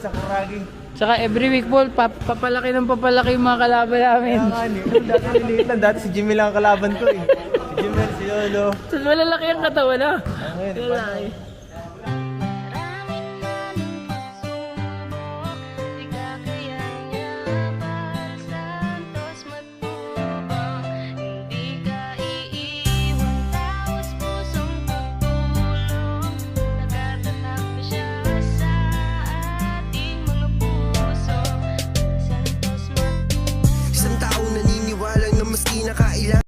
sa Kuragi. Tsaka every week po, papalaki ng papalaki yung mga kalaban namin. Kaya nga, dati liliit lang. Dati si Jimmy lang ang kalaban ko eh. Si Jimmy, si Lolo. So, malalaki ang katawan na. Ngayon, Malalaki. Isang taong naniniwala na maski nakailan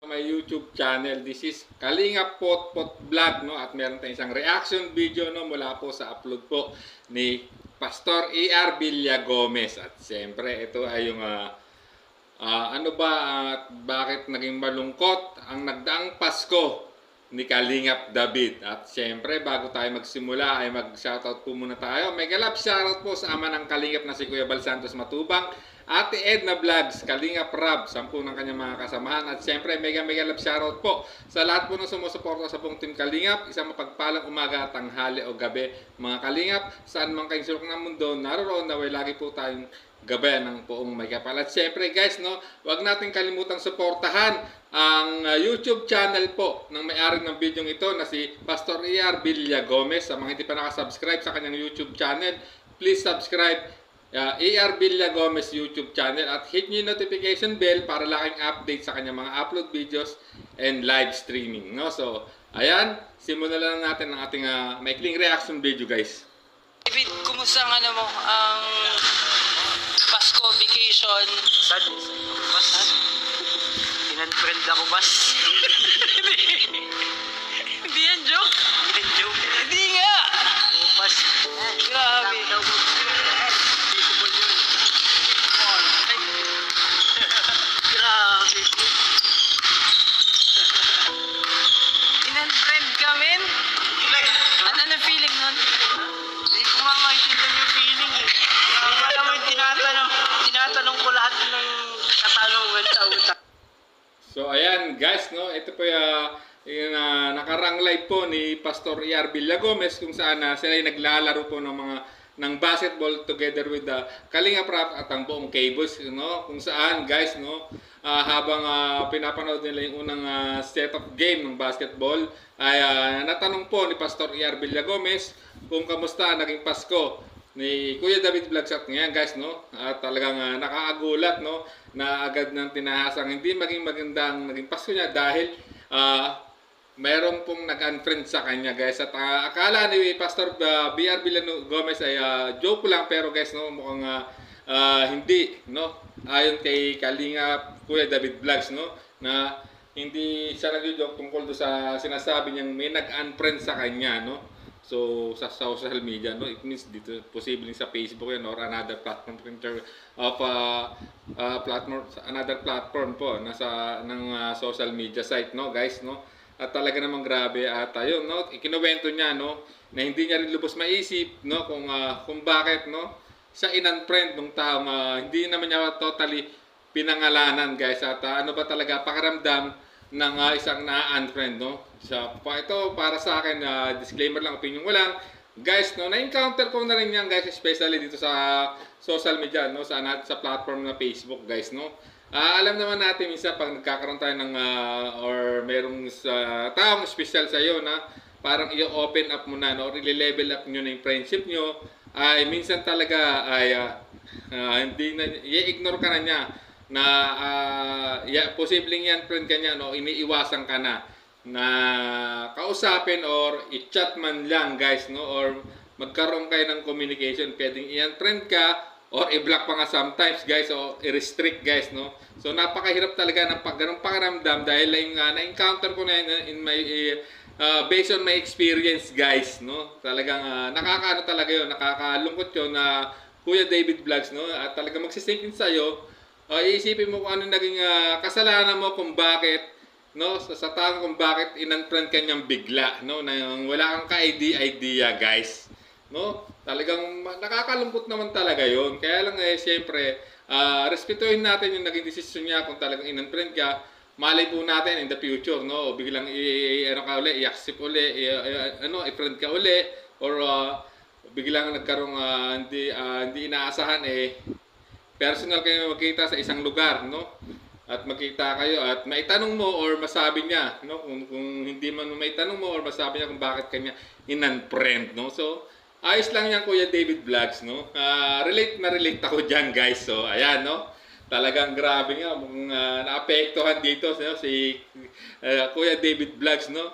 My YouTube channel. This is Kalinga Potpot Vlog, no? At meron tayong isang reaction video, no, mula po sa upload po ni Pastor E.R. Villagomez. At siyempre ito ay yung ano ba at bakit naging malungkot ang nagdaang Pasko ni Kalingap David. At siyempre bago tayo magsimula ay mag-shoutout po muna tayo. Mega love shoutout po sa ama ng Kalingap na si Kuya Bal Santos Matubang, Ate Edna Vlogs, Kalingap Rab, 10 ng kanyang mga kasamahan. At siyempre mega love shoutout po sa lahat po ng sumusuporta sa buong Team Kalingap. Isang mapagpalang umaga, tanghali o gabi mga Kalingap. Saan man kayong sulok ng mundo naroon, naway lagi po tayong gabayan ng poong may kapal. At siyempre guys, no, wag natin kalimutang suportahan ang YouTube channel po ng may-ari ng video ito na si Pastor E.R. Villagomez. Sa mga hindi pa nakasubscribe sa kanyang YouTube channel, please subscribe E.R. Villagomez YouTube channel at hit nyo yung notification bell para laging update sa kanyang mga upload videos and live streaming, no? So, ayan, simulan lang natin ang ating maikling reaction video, guys. David, kumusta ang ang Pasko vacation? Sad. Bas. Inunfriend ako, bas. Hindi yan joke. Joke. Hindi nga. Oh, bas. Grabe. Ay. Grabe. In-unfriend ka, men? Ano feeling nun? Hindi ko nga maintindihan yung feeling eh. Alam mo yung tinatanong ko lahat ng katanungan sa utak. So, ayan, guys, no, ito po yung nakarang live po ni Pastor E.R. Villagomez kung saan sila ay naglalaro po ng basketball together with the Kalinga Prab at ang buong K-Boys, no? Kung saan, guys, no, habang pinapanood nila yung unang set of game ng basketball ay natanong po ni Pastor E.R. Villagomez kung kamusta naging Pasko ni Kuya David Vlogs. At ngayon, guys, no, at talagang nakaagulat, no, na agad nang tinahasang hindi maging magandang naging Pasko niya dahil mayroon pong nag-unfriend sa kanya, guys. At akala ni Pastor B.R. Villagomez ay joke lang, pero guys, no, mukhang hindi, no, ayon kay Kalinga Kuya David Vlogs, no, na hindi siya nag-joke tungkol do sa sinasabi niyang may nag-unfriend sa kanya, no. So sa social media, no, it means dito posibleng sa Facebook yan or another platform another platform po nasa ng social media site, no, guys, no. At talaga namang grabe at ayun, no, ikinuwento niya, no, na hindi niya rin lubos maisip, no, kung bakit, no, siya in-unfriend ng taong hindi naman niya totally pinangalanan, guys. At ano ba talaga pakiramdam ng isang na-unfriend, no? So, ito para sa akin, disclaimer lang, opinion ko lang. Guys, no, na-encounter ko na rin yan, guys, especially dito sa social media, no, sa platform na Facebook, guys, no. Alam naman natin minsan pag nagkakaroon tayo ng or merong taong special sa iyo na parang i-open up mo na, no, or i-level up nyo na yung friendship nyo, ay minsan talaga ay hindi na, i-ignore ka na niya na posibleng yan friend ka niya, no, iniiwasan ka na kausapin or i-chat man lang, guys, no, or magkaroon kayo ng communication. Pwedeng i-unfriend ka or i-block pa nga sometimes, guys, o i-restrict, guys, no. So napakahirap talaga ng ganung pakiramdam dahil yung na-encounter ko na in my based on my experience, guys, no. Talagang nakakaano talaga 'yon, nakakalungkot 'yon na Kuya David Vlogs, no, at talagang magsisink in sa'yo. Iisipin mo kung ano naging kasalanan mo kung bakit, no, sa taong kung bakit in-unfriend ka niyang bigla, no, na wala kang ka-idea, guys, no. Talagang nakakalungkot naman talaga 'yon. Kaya lang siyempre, respetuhin natin yung naging desisyon niya. Kung talagang in-unfriend ka, malay po natin in the future, no, o biglang i-accept uli, i-friend ka uli, or biglang nagkaroong hindi inaasahan personal kayo magkita sa isang lugar, no? At magkita kayo at maitanong mo or masabi niya, no? Kung hindi man maitanong mo or masabi niya kung bakit kanya in-unfriend, no? So ayos lang yan, Kuya David Vlogs, no? Relate na relate ako dyan, guys. So ayan, no? Talagang grabe nga naapektuhan dito si Kuya David Vlogs, no?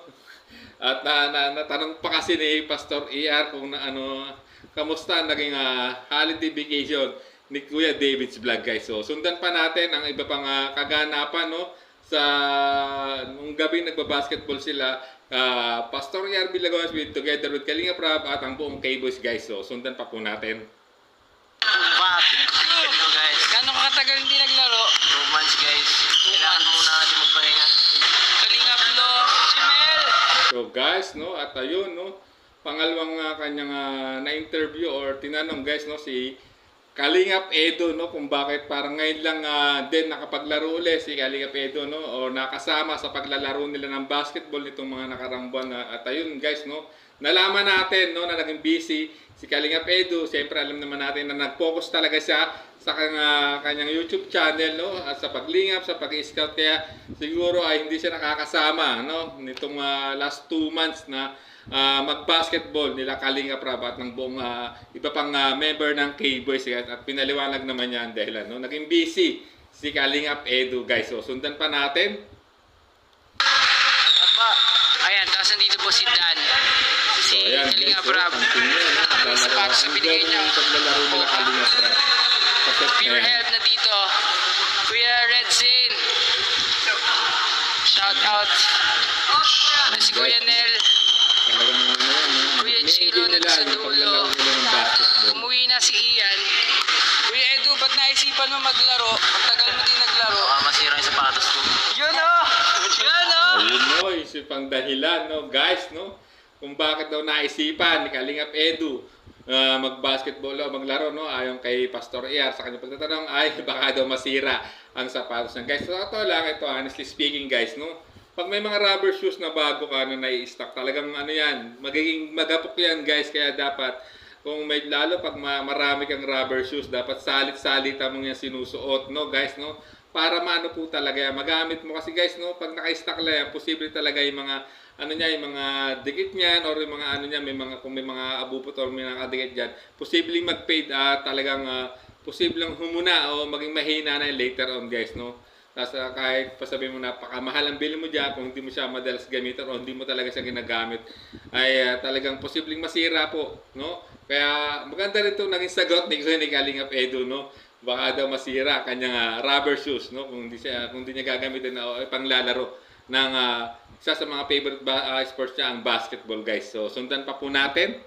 At natanong pa kasi ni Pastor ER kung kamusta naging holiday vacation ni Kuya David's Vlog, guys. So sundan pa natin ang iba pang kaganapan, no? Sa nung gabi nagba-basketball sila, Pastor ER Villagomes together with Kalinga Prab at ang buong K-Boys, guys. So sundan pa po natin. Ito guys, Gano'ng katagal hindi naglaro? 2 months guys. Kailangan muna natin magpahinga. Kalingap Lo, Jimel! So guys, no, at ayun, no, pangalawang kanyang na-interview or tinanong, guys, no, si Kalingap Edo, no, kung bakit parang ngayon lang din nakapaglaro ulit si Kalingap Edo, no, o nakasama sa paglalaro nila ng basketball nitong mga nakarang buwan. At ayun, guys, no, nalaman natin, no, na naging busy si Kalingap Edo. Siyempre alam naman natin na nag-focus talaga siya sa kanyang YouTube channel, no, at sa paglingap, sa pag-scout, kaya siguro ay hindi siya nakakasama, no, nitong last 2 months na mag-basketball nila Kalinga Prab at ng buong iba pang member ng K-Boys, at pinaliwanag naman niya ang dahilan, no, naging busy si Kalingap Edo, guys. So sundan pa natin. Ayan, tapos nandito po si Dan. Si Ayan, Kalinga guys, Prab. sapatos sa binigay niya. paglalaro nila Kalinga Prab. Pure Health na dito. Kuya Red Zane. Shout out. Si Kuya Nel. Kuya Chilo na sa dulo. Umuwi na si Ian. Kuya Edu, ba't naisipan mo maglaro? Ang tagal mo din naglaro. Masira yung sapatos ko. Yun o! Yun o! Ayun, no, isip ang dahilan, no, guys, no, kung bakit daw naisipan ni Kalingap Edu mag-basketball o maglaro, no, ayon kay Pastor ER sa kanyang pagtatanong ay baka daw masira ang sapatos niya, guys. So ito lang, ito honestly speaking, guys, no, pag may mga rubber shoes na bago ka na nai-stock, talagang yan, magiging magapok yan, guys. Kaya dapat kung may, lalo pag marami kang rubber shoes, dapat salit-salita mong yan sinusuot, no, guys, no, para maano po talaga yan, magamit mo kasi, guys, no, pag naka-stock lang yan, posible talaga yung mga yung mga dikit niyan or yung mga may mga, kung may mga abupot or may nakadikit diyan, posibleng mag-fade talagang posibleng humuna o maging mahina na later on, guys, no. Tapos kahit pasabihin mo napakamahal ang bili mo diyan, kung hindi mo siya madalas gamitin o hindi mo talaga siya ginagamit, ay talagang posibleng masira po, no. Kaya maganda rin 'to naging sagot ni Kalingap Edo, no. Baka daw masira kanyang rubber shoes, no, kung hindi niya gagamitin na panglalaro ng isa sa mga favorite sports niya, ang basketball, guys. So sundan pa po natin.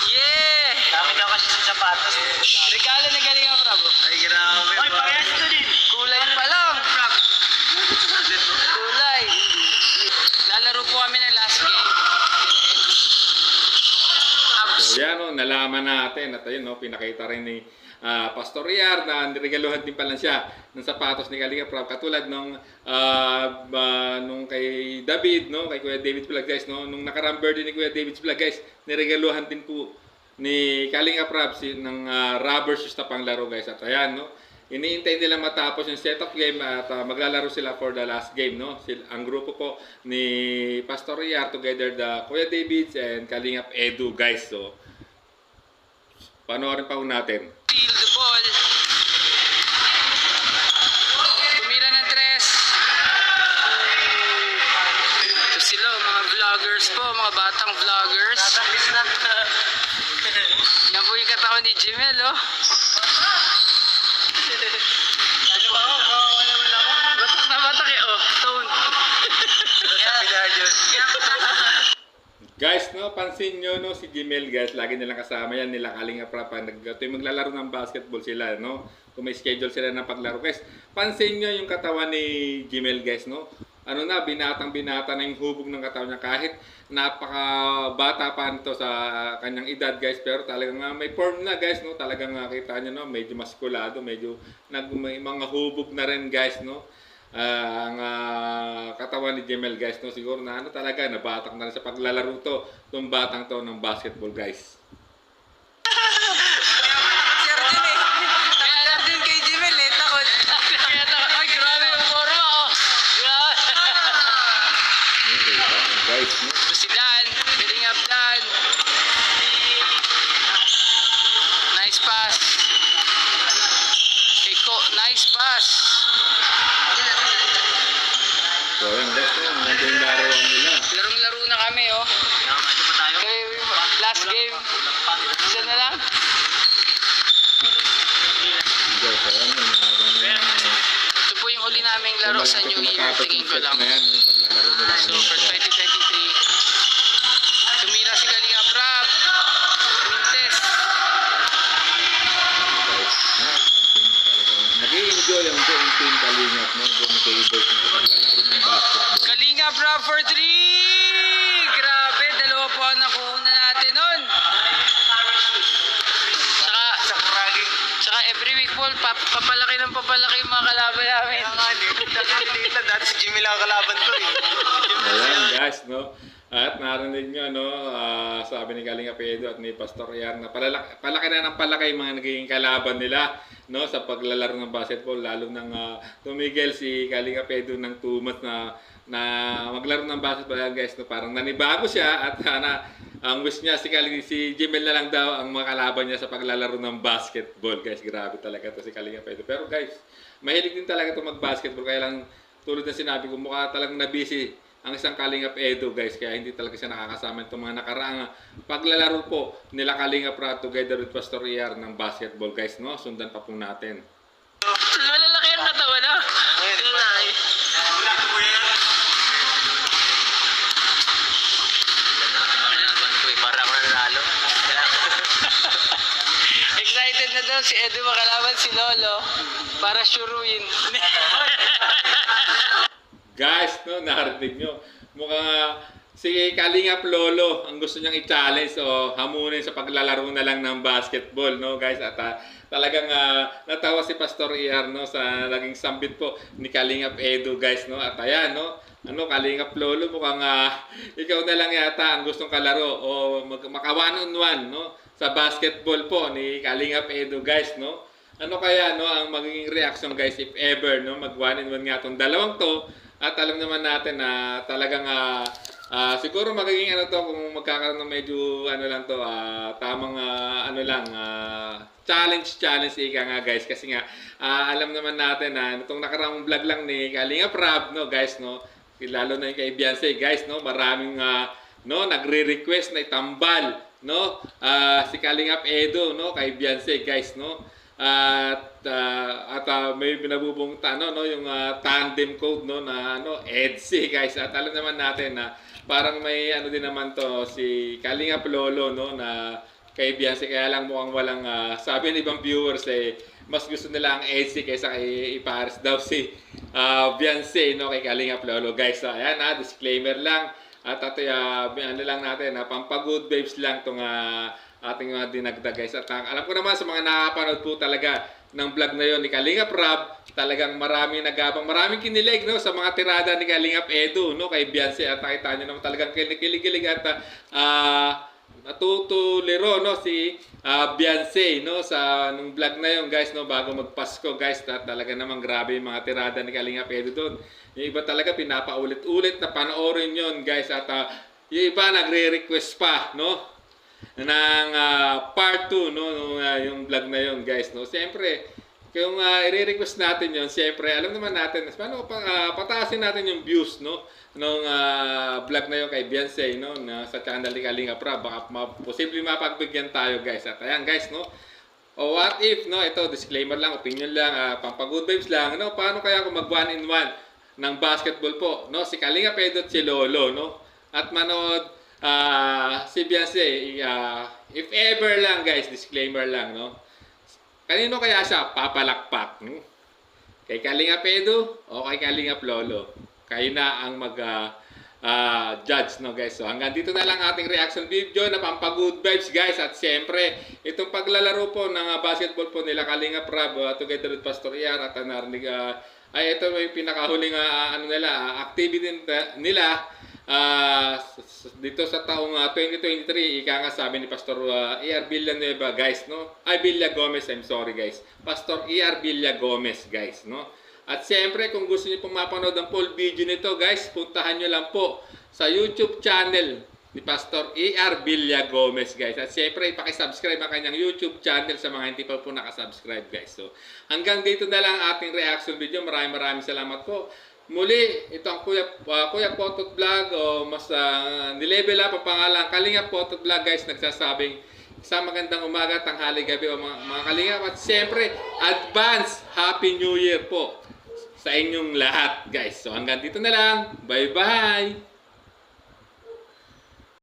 Yeah! Dami daw kasi sa sapatos. Regalo na galing ang Prab. Ay, grabe. Ay, parehas ito din. Kulay pa lang. Kulay. Lalaro po kami ng last game. So yan, no, nalaman natin at ayun, no, pinakita rin ni Pastor ER na niregaluhan din pala siya ng sapatos ni Kalinga Prab, katulad nung kay David, no, kay Kuya David Vlog, guys, no, nung nakarang birthday ni Kuya David's Vlog, guys, niregaluhan din po ni Kalinga Prab ng rubber shoes na panglaro, guys. At ayan, no, iniintay nila matapos yung setup game at maglalaro sila for the last game, no. Ang grupo po ni Pastor ER together the Kuya Davids and Kalingap Edu, guys. So panoorin pa po natin. Steal the ball. Tumira ng tres. Ito sila, mga vloggers po, mga batang vloggers. Tatapis na. Yan po yung katawan ni Jimel, oh. Ano ba ako? Wala mo lang ako. Batak na batak eh, oh. Tone. Guys, no, pansin nyo, no, si Jimel, guys, lagi nilang kasama yan, nila Kalinga Prab, maglalaro ng basketball sila, no, kung may schedule sila ng paglaro, guys. Pansin nyo yung katawan ni Jimel, guys, no, ano na, binatang-binata na yung hubog ng katawan niya, kahit napakabata pa nito sa kanyang edad, guys, pero talagang may form na, guys, no, talagang kita nyo, no, medyo maskulado, medyo may mga hubog na rin, guys, no. ang katawan ni Jemel guys, no? Siguro na ano talaga, nabatak na rin sa paglalaro to, itong batang to ng basketball guys. Kaya din kay Jimel eh, takot. Kaya takot. Ay, grabe yung forma oh. Grabe. Okay, guys, no? Si Dan, filling up Dan. Nice pass. Eko, nice pass. So yan guys, no? Nandun yung laruan nila. Larong-laro na kami oh. Nakamato pa tayo. Okay, last game. Isa na lang. Guys, so yan, nakabang yan. Ito po yung huli naming laro sa New Year. Tingin ko lang. Na yan, no? Yung paglalaro nila. So for 2023, tumira si Kalinga Prab. Quintes. Nag-i-enjoy ang buong team Kalingap, no? Buong tables ng paglalaro ng basketball. Kalinga Prab for 3! Grabe, dalawa po ang nakuha natin nun. Saka every week po, papalaki ng papalaki yung mga kalaban namin. Liit lang. Dati si Jimmy lang ang kalaban ko eh. Ayan guys, no? At narinig nyo, no? Sabi ni Kalinga Pedro at ni Pastor Iar na palaki na ng palaki yung mga nagiging kalaban nila, no? Sa paglalaro ng basketball, lalo nang tumigil si Kalinga Pedro ng 2 months na maglaro ng basketball. Ayan guys, no? Parang nanibago siya at ang wish niya si Jimel na lang daw ang mga kalaban niya sa paglalaro ng basketball. Guys, grabe talaga to si Kalinga Pedro. Pero guys, mahilig din talaga ito mag-basketball. Kaya lang, tulad na sinabi ko, mukha talagang na-busy ang isang Kalingap Edo guys, kaya hindi talaga siya nakakasama itong mga nakaraang paglalaro po nila Kalingap Rap together with Pastor Iar ng basketball guys, no? Sundan pa po natin. Malalaki ang katawan na. Parang nanalo. Excited na daw si Edu makalaban si Lolo para suruin. Guys, no, narinig nyo. Mukhang si Kalingap Lolo ang gusto niyang i-challenge o hamunin sa paglalaro na lang ng basketball, no guys. At talagang natawa si Pastor Iar, no, sa naging sambit po ni Kalingap Edu guys, no. At ayan, no, Kalingap Lolo, mukhang ikaw na lang yata ang gustong kalaro o maka one-on-one, no, sa basketball po ni Kalingap Edu guys, no. Ano kaya, no, ang magiging reaction guys if ever, no, mag one-on-one nga itong dalawang to. At alam naman natin na talagang siguro magiging ano to kung magkakaroon ng medyo ano lang to, tamang challenge ika nga guys, kasi nga alam naman natin na itong nakaraang vlog lang ni Kalingap Rab, no guys, no, lalo na yung kay Beyonce guys, no, maraming no nagre-request na itambal, no, si Kalingap Edo, no, kay Beyonce guys, no. At may binabubungta no yung tandem code, no, na EDC guys. At alam naman natin na parang may ano din naman to si Kalingap Lolo, no, na kay Beyonce, kaya lang mukhang walang sabi ng ibang viewers mas gusto nila ang EDC kaysa kay ipares daw si Beyonce, no, kay Kalingap Lolo guys. So ayan, disclaimer lang. At ito ano lang natin pampagood babes lang tong ating mga dinagdag guys. At alam ko naman sa mga nakapanood po talaga ng vlog na yon ni Kalingap Rab, talagang maraming maraming kinilig, no, sa mga tirada ni Kalingap Edu, no, kay Beyonce. At nakita nyo naman talagang kinikilig at natutuliro, no, si Beyonce, no, sa nung vlog na yon guys, no, bago magpasko guys. At talaga naman grabe yung mga tirada ni Kalingap Edu doon. Yung iba talaga pinapaulit-ulit na panoorin yon guys. At yung iba nagre-request pa, no, ng part 2, no, yung vlog na yon guys, no. Siyempre kung i-request natin yon, siyempre alam naman natin paano pataasin natin yung views, no, nung vlog na yon kay Beyonce, no, na sa channel ni Kalingap Rab. Baka posible mapagbigyan tayo guys. At ayan guys, no, o what if, no, ito disclaimer lang, opinion lang, pampagood vibes lang, no. Paano kaya kung mag 1-in-1 ng basketball po, no, si Kalingap Edo at si Lolo, no, at manood si Beyonce, if ever lang guys, disclaimer lang, no, kanino kaya siya papalakpak, kay Kalingap Edo o kay Kalingap Lolo? Kayo na ang mag judge, no guys. So hanggang dito na lang ating reaction video na pampagood vibes guys. At siyempre itong paglalaro po ng basketball po nila Kalingap Rab together with Pastor Iar, at narinig ay ito yung pinakahuling activity nila dito sa taong 2023. Ika nga sabi ni Pastor E.R. Villanueva, guys, no? Ay, Villa Gomez, I'm sorry, guys. Pastor E.R. Villa Gomez, guys, no? At siyempre, kung gusto niyo pong mapanood ang full video nito, guys, puntahan niyo lang po sa YouTube channel ni Pastor E.R. Villa Gomez, guys. At siyempre, pakisubscribe ang kanyang YouTube channel sa mga hindi pa po nakasubscribe, guys. So, hanggang dito na lang ating reaction video. Maraming salamat po. Muli, ito ang Kuya Potot Vlog, o mas nilevel up ang pangalan, Kalingap Potot Vlog, guys, nagsasabing isang magandang umaga, tanghali, gabi, o mga Kalingap. At siyempre, advance Happy New Year po sa inyong lahat, guys. So hanggang dito na lang. Bye-bye!